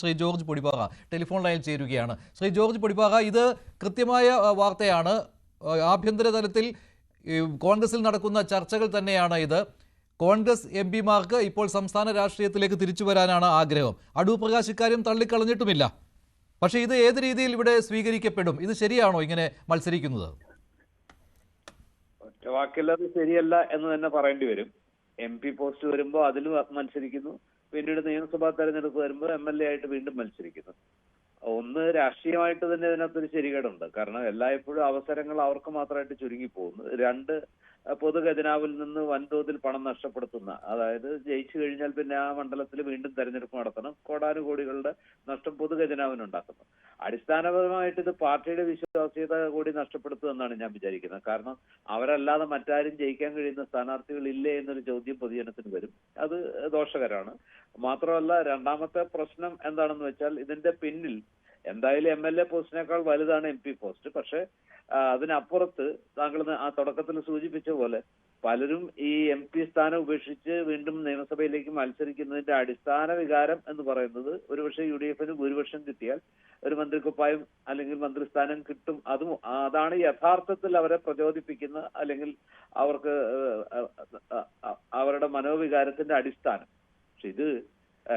Shri George Podippara telephone ലൈനിൽ ചേരുകയാണ്. Shri George Podippara, ഇത് കൃത്യമായ വാർത്തയാണ്. ആഭ്യന്തര തലത്തിൽ കോൺഗ്രസിൽ നടക്കുന്ന ചർച്ചകൾ തന്നെയാണ് ഇത്. കോൺഗ്രസ് എം പിമാർക്ക് ഇപ്പോൾ സംസ്ഥാന രാഷ്ട്രീയത്തിലേക്ക് തിരിച്ചു വരാനാണ് ആഗ്രഹം. അടൂർ പ്രകാശ് ഇക്കാര്യം തള്ളിക്കളഞ്ഞിട്ടുമില്ല. പക്ഷേ ഇത് ഏത് രീതിയിൽ ഇവിടെ സ്വീകരിക്കപ്പെടും? ഇത് ശരിയാണോ ഇങ്ങനെ മത്സരിക്കുന്നത്? ഒറ്റ വാക്കിലത് ശരിയല്ല എന്ന് തന്നെ പറയേണ്ടി വരും. MP പോസ്റ്റ് വരുമ്പോൾ അതിൽ മത്സരിക്കുന്നു, പിന്നീട് നിയമസഭാ തെരഞ്ഞെടുപ്പ് വരുമ്പോൾ MLA ആയിട്ട് വീണ്ടും മത്സരിക്കുന്നു. ഒന്ന്, രാഷ്ട്രീയമായിട്ട് തന്നെ ഇതിനകത്തൊരു ശരികേടുണ്ട്. കാരണം എല്ലായ്പ്പോഴും അവസരങ്ങൾ അവർക്ക് മാത്രമായിട്ട് ചുരുങ്ങി പോകുന്നു. രണ്ട്, പൊതുഖജനാവിൽ നിന്ന് വൻതോതിൽ പണം നഷ്ടപ്പെടുത്തുന്ന, അതായത് ജയിച്ചു കഴിഞ്ഞാൽ പിന്നെ ആ മണ്ഡലത്തിൽ വീണ്ടും തെരഞ്ഞെടുപ്പ് നടത്തണം, കോടാനുകോടികളുടെ നഷ്ടം പൊതുഖജനാവിനുണ്ടാക്കുന്നു. അടിസ്ഥാനപരമായിട്ട് ഇത് പാർട്ടിയുടെ വിശ്വാസ്യത കൂടി നഷ്ടപ്പെടുത്തുമെന്നാണ് ഞാൻ വിചാരിക്കുന്നത്. കാരണം അവരല്ലാതെ മറ്റാരും ജയിക്കാൻ കഴിയുന്ന സ്ഥാനാർത്ഥികൾ ഇല്ലേ എന്നൊരു ചോദ്യം പൊതുജനത്തിന് വരും. അത് ദോഷകരമാണ്. മാത്രമല്ല, രണ്ടാമത്തെ പ്രശ്നം എന്താണെന്ന് വെച്ചാൽ, ഇതിന്റെ പിന്നിൽ എന്തായാലും MLA പോസ്റ്റിനേക്കാൾ വലുതാണ് MP പോസ്റ്റ്. പക്ഷെ അതിനപ്പുറത്ത് താങ്കൾ ആ തുടക്കത്തിൽ സൂചിപ്പിച്ച പോലെ പലരും ഈ MP സ്ഥാനം ഉപേക്ഷിച്ച് വീണ്ടും നിയമസഭയിലേക്ക് മത്സരിക്കുന്നതിന്റെ അടിസ്ഥാന വികാരം എന്ന് പറയുന്നത്, ഒരുപക്ഷെ UDF-ന് ഭൂരിപക്ഷം കിട്ടിയാൽ ഒരു മന്ത്രിക്കുപ്പായം അല്ലെങ്കിൽ മന്ത്രിസ്ഥാനം കിട്ടും. അതാണ് യഥാർത്ഥത്തിൽ അവരെ പ്രചോദിപ്പിക്കുന്ന, അല്ലെങ്കിൽ അവർക്ക് അവരുടെ മനോവികാരത്തിന്റെ അടിസ്ഥാനം. പക്ഷെ ഇത്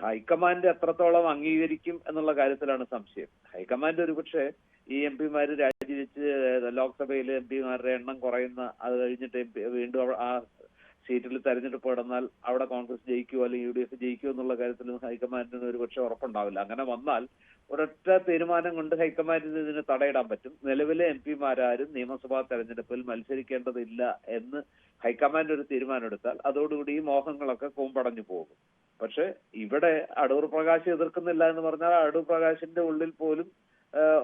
ഹൈക്കമാൻഡ് എത്രത്തോളം അംഗീകരിക്കും എന്നുള്ള കാര്യത്തിലാണ് സംശയം. ഹൈക്കമാൻഡ് ഒരുപക്ഷെ ഈ MP-മാര് രാജിവെച്ച് ലോക്സഭയിൽ MP-മാരുടെ എണ്ണം കുറയുന്ന, അത് കഴിഞ്ഞിട്ട് വീണ്ടും ആ സീറ്റിൽ തെരഞ്ഞെടുപ്പ് നടന്നാൽ അവിടെ കോൺഗ്രസ് ജയിക്കുമോ അല്ലെങ്കിൽ UDF ജയിക്കുമോ എന്നുള്ള കാര്യത്തിൽ ഹൈക്കമാൻഡിന് ഒരുപക്ഷെ ഉറപ്പുണ്ടാവില്ല. അങ്ങനെ വന്നാൽ ഒരൊറ്റ തീരുമാനം കൊണ്ട് ഹൈക്കമാൻഡിന് ഇതിന് തടയിടാൻ പറ്റും. നിലവിലെ MP-മാരാരും നിയമസഭാ തെരഞ്ഞെടുപ്പിൽ മത്സരിക്കേണ്ടതില്ല എന്ന് ഹൈക്കമാൻഡ് ഒരു തീരുമാനം എടുത്താൽ അതോടുകൂടി ഈ മോഹങ്ങളൊക്കെ കൂമ്പടഞ്ഞു പോകും. പക്ഷെ ഇവിടെ അടൂർ പ്രകാശ് എതിർക്കുന്നില്ല എന്ന് പറഞ്ഞാൽ അടൂർ പ്രകാശിന്റെ ഉള്ളിൽ പോലും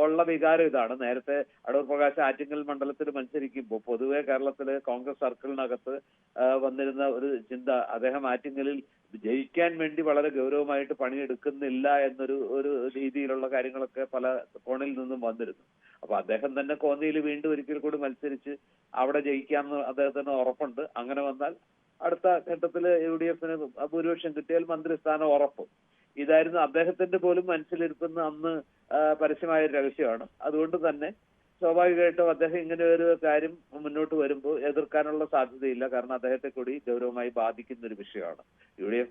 ഉള്ള വികാരം ഇതാണ്. നേരത്തെ അടൂർ പ്രകാശ് ആറ്റിങ്ങൽ മണ്ഡലത്തിൽ മത്സരിക്കുമ്പോൾ പൊതുവെ കേരളത്തില് കോൺഗ്രസ് സർക്കിളിനകത്ത് വന്നിരുന്ന ഒരു ചിന്ത, അദ്ദേഹം ആറ്റിങ്ങലിൽ ജയിക്കാൻ വേണ്ടി വളരെ ഗൗരവമായിട്ട് പണിയെടുക്കുന്നില്ല എന്നൊരു രീതിയിലുള്ള കാര്യങ്ങളൊക്കെ പല കോണിൽ നിന്നും വന്നിരുന്നു. അപ്പൊ അദ്ദേഹം തന്നെ കോന്നിയിൽ വീണ്ടും ഒരിക്കൽ കൂടി മത്സരിച്ച് അവിടെ ജയിക്കാമെന്ന് അദ്ദേഹത്തിന് ഉറപ്പുണ്ട്. അങ്ങനെ വന്നാൽ അടുത്ത ഘട്ടത്തിൽ UDF-ന് ഭൂരിപക്ഷം കിട്ടിയാൽ മന്ത്രിസ്ഥാനം ഉറപ്പ്. ഇതായിരുന്നു അദ്ദേഹത്തിന്റെ പോലും മനസ്സിലിരിക്കുന്ന അന്ന് പരസ്യമായ രഹസ്യമാണ്. അതുകൊണ്ട് തന്നെ സ്വാഭാവികമായിട്ടും അദ്ദേഹം ഇങ്ങനെ ഒരു കാര്യം മുന്നോട്ട് വരുമ്പോൾ എതിർക്കാനുള്ള സാധ്യതയില്ല. കാരണം അദ്ദേഹത്തെ കൂടി ഗൗരവമായി ബാധിക്കുന്ന ഒരു വിഷയമാണ്. UDF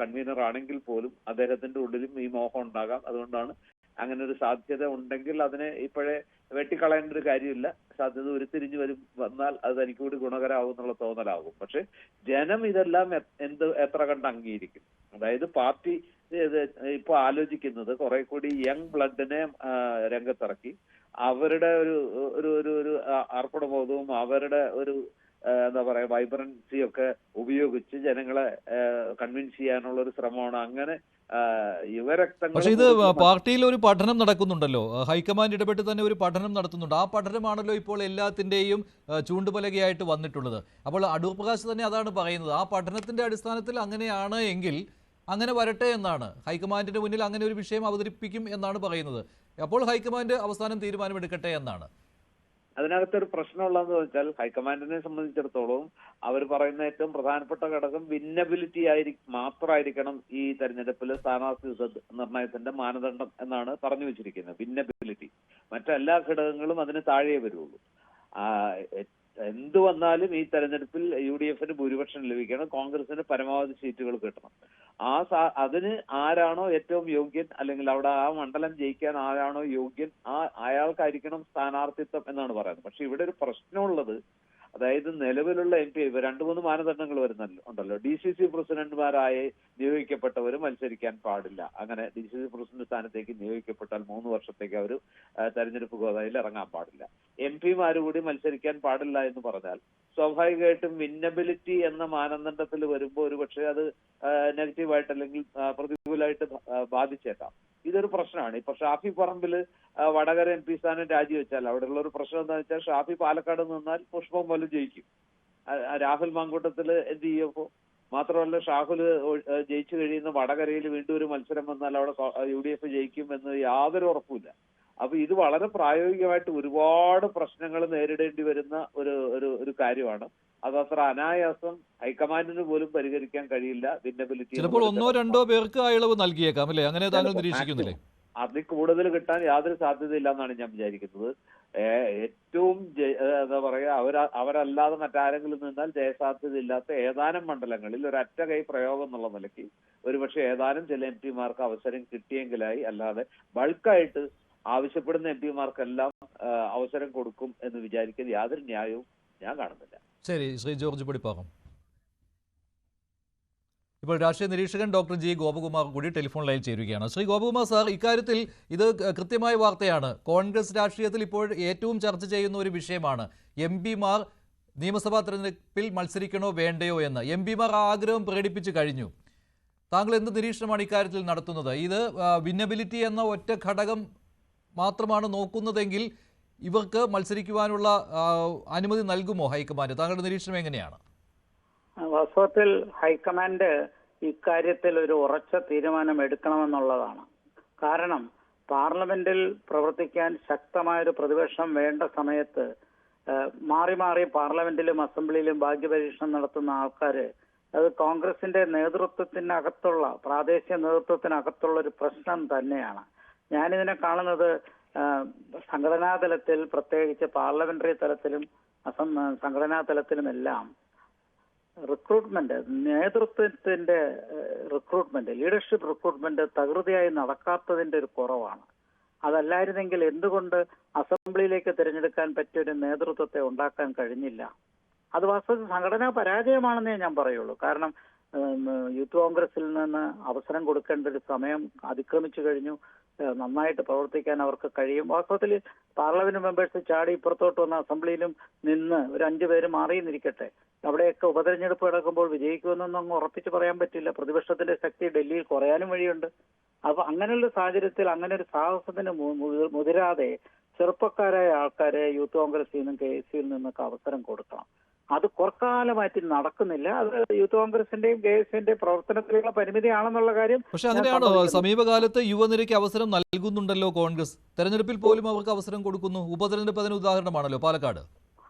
കൺവീനർ ആണെങ്കിൽ പോലും അദ്ദേഹത്തിന്റെ ഉള്ളിലും ഈ മോഹം ഉണ്ടാകാം. അതുകൊണ്ടാണ് അങ്ങനെ ഒരു സാധ്യത ഉണ്ടെങ്കിൽ അതിനെ ഇപ്പോഴേ വെട്ടിക്കളയേണ്ട ഒരു കാര്യമില്ല. സാധ്യത ഉരുത്തിരിഞ്ഞു വന്നാൽ അത് തനിക്ക് കൂടി ഗുണകരമാവും എന്നുള്ള തോന്നലാകും. പക്ഷെ ജനം ഇതെല്ലാം എത്ര കണ്ട് അംഗീകരിക്കും? അതായത് പാർട്ടി ഇപ്പൊ ആലോചിക്കുന്നത് കുറെ കൂടി യങ് ബ്ലഡിനെ രംഗത്തിറക്കി അവരുടെ ഒരു അർപ്പണബോധവും അവരുടെ ഒരു എന്താ പറയാ വൈബ്രൻസി ഒക്കെ ഉപയോഗിച്ച് ജനങ്ങളെ കൺവിൻസ് ചെയ്യാനുള്ള ഒരു ശ്രമമാണ്. അങ്ങനെ പക്ഷെ ഇത് പാർട്ടിയിൽ ഒരു പഠനം നടക്കുന്നുണ്ടല്ലോ, ഹൈക്കമാൻഡ് ഇടപെട്ട് തന്നെ ഒരു പഠനം നടത്തുന്നുണ്ട്. ആ പഠനമാണല്ലോ ഇപ്പോൾ എല്ലാത്തിന്റെയും ചൂണ്ടുപലകയായിട്ട് വന്നിട്ടുള്ളത്. അപ്പോൾ അടൂർ പ്രകാശ് തന്നെ അതാണ് പറയുന്നത്. ആ പഠനത്തിന്റെ അടിസ്ഥാനത്തിൽ അങ്ങനെയാണ് എങ്കിൽ അങ്ങനെ വരട്ടെ എന്നാണ്. ഹൈക്കമാൻഡിന്റെ മുന്നിൽ അങ്ങനെ ഒരു വിഷയം അവതരിപ്പിക്കും എന്നാണ് പറയുന്നത്. അപ്പോൾ ഹൈക്കമാൻഡ് അവസാനം തീരുമാനമെടുക്കട്ടെ എന്നാണ്. അതിനകത്തൊരു പ്രശ്നമുള്ളതെന്ന് വെച്ചാൽ, ഹൈക്കമാൻഡിനെ സംബന്ധിച്ചിടത്തോളം അവർ പറയുന്ന ഏറ്റവും പ്രധാനപ്പെട്ട ഘടകം വിന്നബിലിറ്റി മാത്രമായിരിക്കണം ഈ തെരഞ്ഞെടുപ്പിൽ സ്ഥാനാർത്ഥി നിർണയത്തിന്റെ മാനദണ്ഡം എന്നാണ് പറഞ്ഞു വെച്ചിരിക്കുന്നത്. വിന്നബിലിറ്റി, മറ്റെല്ലാ ഘടകങ്ങളും അതിന് താഴെ വരുള്ളൂ. എന്തു വന്നാലും ഈ തെരഞ്ഞെടുപ്പിൽ UDF-ന് ഭൂരിപക്ഷം ലഭിക്കണം, കോൺഗ്രസിന് പരമാവധി സീറ്റുകൾ കിട്ടണം. അതിന് ആരാണോ ഏറ്റവും യോഗ്യൻ, അല്ലെങ്കിൽ അവിടെ ആ മണ്ഡലം ജയിക്കാൻ ആരാണോ യോഗ്യൻ, അയാൾക്കായിരിക്കണം സ്ഥാനാർത്ഥിത്വം എന്നാണ് പറയുന്നത്. പക്ഷെ ഇവിടെ ഒരു പ്രശ്നമുള്ളത്, അതായത് നിലവിലുള്ള MP 2-3 മാനദണ്ഡങ്ങൾ ഉണ്ടല്ലോ. DCC പ്രസിഡന്റുമാരായി നിയോഗിക്കപ്പെട്ടവർ മത്സരിക്കാൻ പാടില്ല. അങ്ങനെ DCC പ്രസിഡന്റ് സ്ഥാനത്തേക്ക് നിയോഗിക്കപ്പെട്ടാൽ 3 വർഷത്തേക്ക് അവർ തെരഞ്ഞെടുപ്പ് ഗോതയിൽ ഇറങ്ങാൻ പാടില്ല. MP-മാര് കൂടി മത്സരിക്കാൻ പാടില്ല എന്ന് പറഞ്ഞാൽ സ്വാഭാവികമായിട്ടും വിന്നബിലിറ്റി എന്ന മാനദണ്ഡത്തിൽ വരുമ്പോൾ ഒരുപക്ഷെ അത് നെഗറ്റീവായിട്ട് അല്ലെങ്കിൽ പ്രതികൂലമായിട്ട് ബാധിച്ചേക്കാം. ഇതൊരു പ്രശ്നമാണ്. ഇപ്പൊ ഷാഫി പറമ്പിൽ വടകര MP സ്ഥാനം രാജിവെച്ചാൽ അവിടെയുള്ള ഒരു പ്രശ്നം എന്താ വെച്ചാൽ, ഷാഫി പാലക്കാട് നിന്നാൽ പുഷ്പം പോലെ ജയിക്കും. രാഹുൽ മാങ്കൂട്ടത്തിൽ എന്ത് ചെയ്യപ്പോ? മാത്രമല്ല, ഷാഹുൽ ജയിച്ചു കഴിയുന്ന വടകരയിൽ വീണ്ടും ഒരു മത്സരം വന്നാൽ അവിടെ UDF ജയിക്കും എന്ന് യാതൊരു ഉറപ്പുമില്ല. അപ്പൊ ഇത് വളരെ പ്രായോഗികമായിട്ട് ഒരുപാട് പ്രശ്നങ്ങൾ നേരിടേണ്ടി വരുന്ന ഒരു ഒരു ഒരു കാര്യമാണ്. അതത്ര അനായാസം ഹൈക്കമാൻഡിന് പോലും പരിഹരിക്കാൻ കഴിയില്ല. ഭിന്നബിലിറ്റി ചിലപ്പോൾ ഒന്നോ രണ്ടോ പേർക്ക് ആ ഇളവ് നൽകിയേക്കാം അല്ലേ? അങ്ങനെ താങ്കൾ നിരീക്ഷിക്കുന്നില്ലേ? അതിൽ കൂടുതൽ കിട്ടാൻ യാതൊരു സാധ്യതയില്ല എന്നാണ് ഞാൻ വിചാരിക്കുന്നത്. ഏറ്റവും എന്താ പറയാ, അവരല്ലാതെ മറ്റാരെങ്കിലും നിന്നാൽ ജയസാധ്യത ഇല്ലാത്ത ഏതാനും മണ്ഡലങ്ങളിൽ ഒരു ഒറ്റ കൈ പ്രയോഗം എന്നുള്ള നിലയ്ക്ക് ഒരുപക്ഷെ ഏതാനും ചില എം പിമാർക്ക് അവസരം കിട്ടിയെങ്കിലായി, അല്ലാതെ ബൾക്കായിട്ട് ആവശ്യപ്പെടുന്ന എം പിമാർക്കെല്ലാം അവസരം കൊടുക്കും എന്ന് വിചാരിക്കുന്നത് യാതൊരു ന്യായവും ഞാൻ കാണുന്നില്ല. ശരി, ശ്രീ ജോർജ് പടിപ്പാകം. ഇപ്പോൾ രാഷ്ട്രീയ നിരീക്ഷകൻ ഡോക്ടർ ജി ഗോപകുമാർ കൂടി ടെലിഫോൺ ലൈനിൽ ചേരുകയാണ്. ശ്രീ ഗോപകുമാർ സാർ, ഇക്കാര്യത്തിൽ ഇത് കൃത്യമായ വാർത്തയാണ്. കോൺഗ്രസ് രാഷ്ട്രീയത്തിൽ ഇപ്പോൾ ഏറ്റവും ചർച്ച ചെയ്യുന്ന ഒരു വിഷയമാണ് എം പിമാർ നിയമസഭാ തെരഞ്ഞെടുപ്പിൽ മത്സരിക്കണോ വേണ്ടയോ എന്ന്. എം പിമാർ ആഗ്രഹം പ്രകടിപ്പിച്ചു കഴിഞ്ഞു. താങ്കൾ എന്ത് നിരീക്ഷണമാണ് ഇക്കാര്യത്തിൽ നടത്തുന്നത്? ഇത് വിന്നബിലിറ്റി എന്ന ഒറ്റ ഘടകം മാത്രമാണ് നോക്കുന്നതെങ്കിൽ ഇവർക്ക് മത്സരിക്കുവാനുള്ള അനുമതി നൽകുമോ ഹൈക്കമാൻഡ്? താങ്കളുടെ നിരീക്ഷണം എങ്ങനെയാണ്? വാസ്തവത്തിൽ ഹൈക്കമാൻഡ് ഇക്കാര്യത്തിൽ ഒരു ഉറച്ച തീരുമാനം എടുക്കണമെന്നുള്ളതാണ്. കാരണം പാർലമെന്റിൽ പ്രവർത്തിക്കാൻ ശക്തമായൊരു പ്രതിപക്ഷം വേണ്ട സമയത്ത് മാറി മാറി പാർലമെന്റിലും അസംബ്ലിയിലും ഭാഗ്യപരീക്ഷണം നടത്തുന്ന ആൾക്കാര് അത് കോൺഗ്രസിന്റെ നേതൃത്വത്തിനകത്തുള്ള, പ്രാദേശിക നേതൃത്വത്തിനകത്തുള്ള ഒരു പ്രശ്നം തന്നെയാണ്. ഞാനിതിനെ കാണുന്നത് സംഘടനാ തലത്തിൽ, പ്രത്യേകിച്ച് പാർലമെന്ററി തലത്തിലും സംഘടനാ തലത്തിലുമെല്ലാം റിക്രൂട്ട്മെന്റ്, നേതൃത്വത്തിന്റെ റിക്രൂട്ട്മെന്റ്, ലീഡർഷിപ്പ് റിക്രൂട്ട്മെന്റ് തകൃതിയായി നടക്കാത്തതിന്റെ ഒരു കുറവാണ്. അതല്ലായിരുന്നെങ്കിൽ എന്തുകൊണ്ട് അസംബ്ലിയിലേക്ക് തിരഞ്ഞെടുക്കാൻ പറ്റിയൊരു നേതൃത്വത്തെ ഉണ്ടാക്കാൻ കഴിഞ്ഞില്ല? അത് വാസ്തവത്തിൽ സംഘടനാ പരാജയമാണെന്നേ ഞാൻ പറയുള്ളൂ. കാരണം യൂത്ത് കോൺഗ്രസിൽ നിന്ന് അവസരം കൊടുക്കേണ്ട ഒരു സമയം അതിക്രമിച്ചു കഴിഞ്ഞു. നന്നായിട്ട് പ്രവർത്തിക്കാൻ അവർക്ക് കഴിയും. വാസ്തവത്തിൽ പാർലമെന്റ് മെമ്പേഴ്സ് ചാടി ഇപ്പുറത്തോട്ട് വന്ന അസംബ്ലിയിലും നിന്ന് ഒരു 5 പേര് മാറിയെന്നിരിക്കട്ടെ, അവിടെയൊക്കെ ഉപതെരഞ്ഞെടുപ്പ് നടക്കുമ്പോൾ വിജയിക്കുമെന്നൊന്നും ഉറപ്പിച്ച് പറയാൻ പറ്റില്ല. പ്രതിപക്ഷത്തിന്റെ ശക്തി ഡൽഹിയിൽ കുറയാനും വഴിയുണ്ട്. അപ്പൊ അങ്ങനെയുള്ള സാഹചര്യത്തിൽ അങ്ങനെ ഒരു സാഹസത്തിന് മുതിരാതെ ചെറുപ്പക്കാരായ ആൾക്കാരെ യൂത്ത് കോൺഗ്രസിൽ നിന്നും KSUവിൽ നിന്നൊക്കെ അവസരം കൊടുക്കണം. അത് കുറക്കാലമായിട്ട് നടക്കുന്നില്ല. അത് യൂത്ത് കോൺഗ്രസിന്റെയും KSUവിന്റെയും പ്രവർത്തനത്തിലുള്ള പരിമിതിയാണെന്നുള്ള കാര്യം. പക്ഷെ അങ്ങനെയാണോ? സമീപകാലത്ത് യുവനിരയ്ക്ക് അവസരം നൽകുന്നുണ്ടല്ലോ കോൺഗ്രസ്. തെരഞ്ഞെടുപ്പിൽ പോലും അവർക്ക് അവസരം കൊടുക്കുന്നു. ഉപതെരഞ്ഞെടുപ്പ് അതിന് ഉദാഹരണമാണല്ലോ പാലക്കാട്.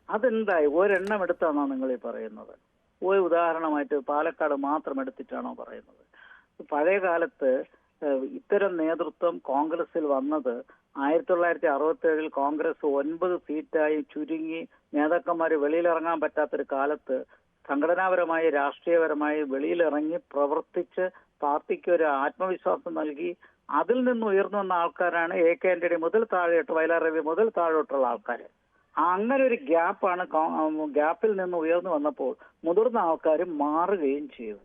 അതെന്തായി ഒരെണ്ണം എടുത്താണോ നിങ്ങൾ ഈ പറയുന്നത്? ഒരു ഉദാഹരണമായിട്ട് പാലക്കാട് മാത്രം എടുത്തിട്ടാണോ പറയുന്നത്? പഴയ കാലത്ത് ഇത്തരം നേതൃത്വം കോൺഗ്രസിൽ വന്നത് 1967 കോൺഗ്രസ് 9 സീറ്റായി ചുരുങ്ങി നേതാക്കന്മാർ വെളിയിലിറങ്ങാൻ പറ്റാത്തൊരു കാലത്ത് സംഘടനാപരമായി, രാഷ്ട്രീയപരമായി വെളിയിലിറങ്ങി പ്രവർത്തിച്ച് പാർട്ടിക്ക് ഒരു ആത്മവിശ്വാസം നൽകി അതിൽ നിന്ന് ഉയർന്നു വന്ന ആൾക്കാരാണ് AK ആന്റണി മുതൽ താഴോട്ട്, വയലാർ രവി മുതൽ താഴോട്ടുള്ള ആൾക്കാർ. അങ്ങനെ ഒരു ഗ്യാപ്പാണ്. ഗ്യാപ്പിൽ നിന്ന് ഉയർന്നു വന്നപ്പോൾ മുതിർന്ന ആൾക്കാർ മാറുകയും ചെയ്തു.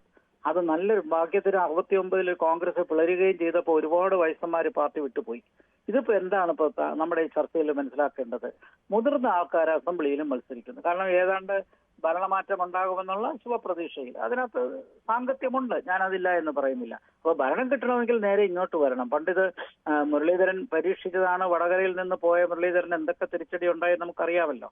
അത് നല്ലൊരു ഭാഗ്യത്തിന് 69 കോൺഗ്രസ് പിളരുകയും ചെയ്തപ്പോൾ ഒരുപാട് വയസ്സന്മാർ പാർട്ടി വിട്ടുപോയി. ഇതിപ്പോ എന്താണ് ഇപ്പൊ നമ്മുടെ ഈ ചർച്ചയിൽ മനസ്സിലാക്കേണ്ടത്? മുതിർന്ന ആൾക്കാർ അസംബ്ലിയിലും മത്സരിക്കുന്നു. കാരണം ഏതാണ്ട് ഭരണമാറ്റം ഉണ്ടാകുമെന്നുള്ള ശുഭപ്രതീക്ഷയിൽ. അതിനകത്ത് സാങ്കത്യമുണ്ട്, ഞാനതില്ല എന്ന് പറയുന്നില്ല. അപ്പൊ ഭരണം കിട്ടണമെങ്കിൽ നേരെ ഇങ്ങോട്ട് വരണം. പണ്ടിത് മുരളീധരൻ പരീക്ഷിച്ചതാണ്. വടകരയിൽ നിന്ന് പോയ മുരളീധരൻ എന്തൊക്കെ തിരിച്ചടി ഉണ്ടായി നമുക്കറിയാമല്ലോ.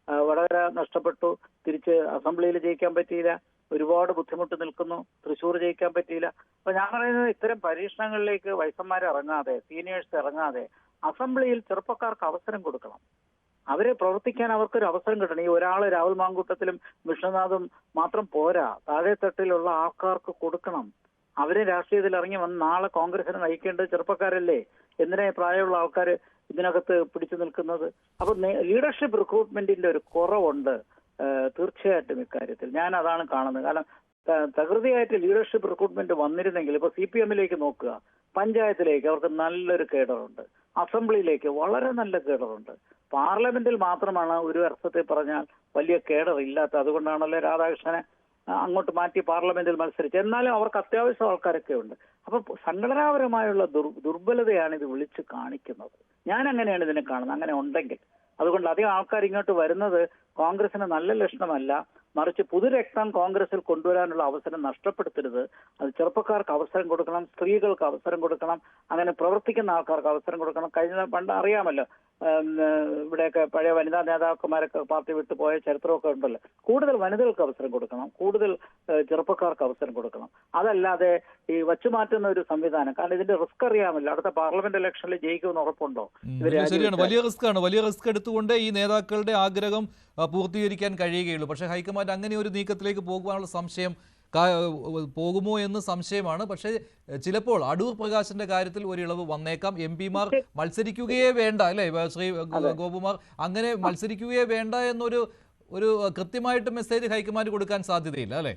വടകര നഷ്ടപ്പെട്ടു, തിരിച്ച് അസംബ്ലിയിൽ ജയിക്കാൻ പറ്റിയില്ല, ഒരുപാട് ബുദ്ധിമുട്ട് നിൽക്കുന്നു. തൃശ്ശൂർ ജയിക്കാൻ പറ്റിയില്ല. അപ്പൊ ഞാൻ പറയുന്നത് ഇത്തരം പരീക്ഷണങ്ങളിലേക്ക് വയസ്സന്മാർ ഇറങ്ങാതെ, സീനിയേഴ്സ് ഇറങ്ങാതെ അസംബ്ലിയിൽ ചെറുപ്പക്കാർക്ക് അവസരം കൊടുക്കണം. അവരെ പ്രവർത്തിക്കാൻ അവർക്കൊരു അവസരം കിട്ടണം. ഈ ഒരാള് രാഹുൽ മാങ്കൂട്ടത്തിലും വിഷ്ണുനാഥും മാത്രം പോരാ, താഴെ തട്ടിലുള്ള ആൾക്കാർക്ക് കൊടുക്കണം. അവരെ രാഷ്ട്രീയത്തിൽ ഇറങ്ങി വന്ന് നാളെ കോൺഗ്രസിനെ നയിക്കേണ്ടത് ചെറുപ്പക്കാരല്ലേ? എന്തിനാ പ്രായമുള്ള ആൾക്കാർ ഇതിനകത്ത് പിടിച്ചു നിൽക്കുന്നത്? അപ്പൊ ലീഡർഷിപ്പ് റിക്രൂട്ട്മെന്റിന്റെ ഒരു കുറവുണ്ട് തീർച്ചയായിട്ടും ഇക്കാര്യത്തിൽ. ഞാൻ അതാണ് കാണുന്നത്. കാരണം തകൃതിയായിട്ട് ലീഡർഷിപ്പ് റിക്രൂട്ട്മെന്റ് വന്നിരുന്നെങ്കിൽ, ഇപ്പൊ CPM-ലേക്ക് നോക്കുക, പഞ്ചായത്തിലേക്ക് അവർക്ക് നല്ലൊരു കേഡറുണ്ട്, അസംബ്ലിയിലേക്ക് വളരെ നല്ല കേഡറുണ്ട്. പാർലമെന്റിൽ മാത്രമാണ് ഒരു അർത്ഥത്തിൽ പറഞ്ഞാൽ വലിയ കേഡർ ഇല്ലാത്ത. അതുകൊണ്ടാണല്ലോ രാധാകൃഷ്ണനെ അങ്ങോട്ട് മാറ്റി പാർലമെന്റിൽ മത്സരിച്ചത്. എന്നാലും അവർക്ക് അത്യാവശ്യം ആൾക്കാരൊക്കെ ഉണ്ട്. അപ്പൊ സംഘടനാപരമായുള്ള ദുർബലതയാണ് ഇത് വിളിച്ച് കാണിക്കുന്നത്. ഞാൻ അങ്ങനെയാണ് ഇതിനെ കാണുന്നത്. അങ്ങനെ ഉണ്ടെങ്കിൽ അതുകൊണ്ട് അധികം ആൾക്കാർ ഇങ്ങോട്ട് വരുന്നത് കോൺഗ്രസിന് നല്ല ലക്ഷണമല്ല. മറിച്ച് പുതുരക്തം കോൺഗ്രസിൽ കൊണ്ടുവരാനുള്ള അവസരം നഷ്ടപ്പെടുത്തരുത്. അത് ചെറുപ്പക്കാർക്ക് അവസരം കൊടുക്കണം, സ്ത്രീകൾക്ക് അവസരം കൊടുക്കണം, അങ്ങനെ പ്രവർത്തിക്കുന്ന ആൾക്കാർക്ക് അവസരം കൊടുക്കണം. പണ്ട് അറിയാമല്ലോ, ഇവിടെയൊക്കെ പഴയ വനിതാ നേതാക്കന്മാരൊക്കെ പാർട്ടി വിട്ടു പോയ ചരിത്രമൊക്കെ ഉണ്ടല്ലോ. കൂടുതൽ വനിതകൾക്ക് അവസരം കൊടുക്കണം, കൂടുതൽ ചെറുപ്പക്കാർക്ക് അവസരം കൊടുക്കണം. അതല്ലാതെ ഈ വച്ചുമാറ്റുന്ന ഒരു സംവിധാനം, കാരണം ഇതിന്റെ റിസ്ക് അറിയാമല്ലോ. അടുത്ത പാർലമെന്റ് ഇലക്ഷനിൽ ജയിക്കുമെന്ന് ഉറപ്പുണ്ടോ? ശരിയാണ്, വലിയ റിസ്ക്കാണ്. വലിയ റിസ്ക് എടുത്തുകൊണ്ട് ഈ നേതാക്കളുടെ ആഗ്രഹം പൂർത്തീകരിക്കാൻ കഴിയുകയുള്ളൂ. പക്ഷേ ഹൈക്കമാൻഡ് അങ്ങനെ ഒരു നീക്കത്തിലേക്ക് പോകുവാനുള്ള സംശയം പോകുമോ എന്ന് സംശയമാണ്. പക്ഷേ ചിലപ്പോൾ അടൂർ പ്രകാശിന്റെ കാര്യത്തിൽ ഒരു ഇളവ് വന്നേക്കാം. എംപിമാർ മത്സരിക്കുകയേ വേണ്ട, അല്ലേ ശ്രീ ഗോപകുമാർ? അങ്ങനെ മത്സരിക്കുകയേ വേണ്ട എന്നൊരു കൃത്യമായിട്ട് മെസ്സേജ് ഹൈക്കമാൻഡ് കൊടുക്കാൻ സാധ്യതയില്ല, അല്ലേ?